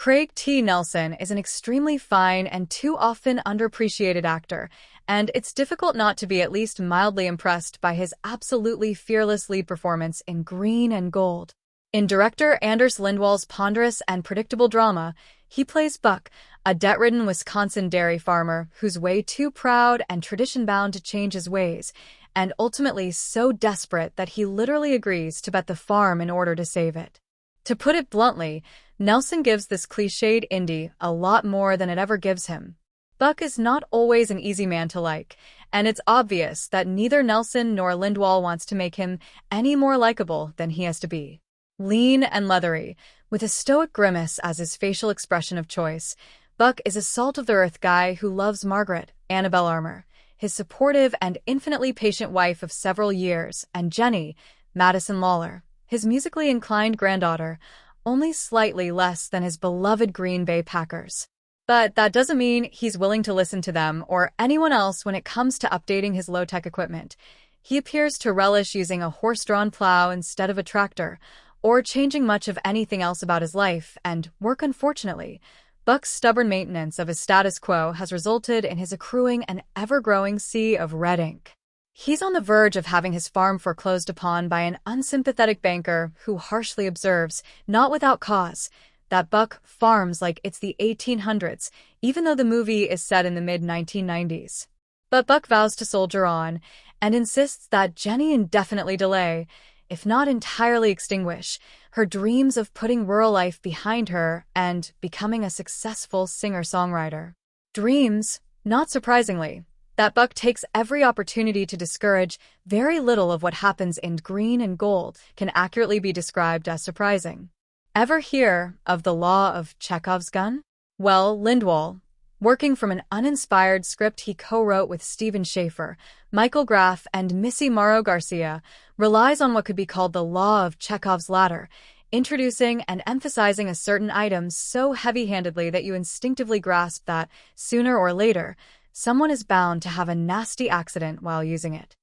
Craig T. Nelson is an extremely fine and too often underappreciated actor, and it's difficult not to be at least mildly impressed by his absolutely fearless lead performance in Green and Gold. In director Anders Lindwall's ponderous and predictable drama, he plays Buck, a debt-ridden Wisconsin dairy farmer who's way too proud and tradition-bound to change his ways, and ultimately so desperate that he literally agrees to bet the farm in order to save it. To put it bluntly, Nelson gives this cliched indie a lot more than it ever gives him. Buck is not always an easy man to like, and it's obvious that neither Nelson nor Lindwall wants to make him any more likable than he has to be. Lean and leathery, with a stoic grimace as his facial expression of choice, Buck is a salt-of-the-earth guy who loves Margaret, Annabelle Armour, his supportive and infinitely patient wife of several years, and Jenny, Madison Lawler, his musically inclined granddaughter, only slightly less than his beloved Green Bay Packers. But that doesn't mean he's willing to listen to them or anyone else when it comes to updating his low-tech equipment. He appears to relish using a horse-drawn plow instead of a tractor, or changing much of anything else about his life and work. Unfortunately, Buck's stubborn maintenance of his status quo has resulted in his accruing an ever-growing sea of red ink. He's on the verge of having his farm foreclosed upon by an unsympathetic banker who harshly observes, not without cause, that Buck farms like it's the 1800s, even though the movie is set in the mid-1990s. But Buck vows to soldier on, and insists that Jenny indefinitely delay, if not entirely extinguish, her dreams of putting rural life behind her and becoming a successful singer-songwriter. Dreams, not surprisingly, that Buck takes every opportunity to discourage. Very little of what happens in Green and Gold can accurately be described as surprising. Ever hear of the law of Chekhov's gun? Well, Lindwall, working from an uninspired script he co-wrote with Stephen Schaefer, Michael Graff, and Missy Morrow Garcia, relies on what could be called the law of Chekhov's ladder, introducing and emphasizing a certain item so heavy-handedly that you instinctively grasp that, sooner or later, someone is bound to have a nasty accident while using it.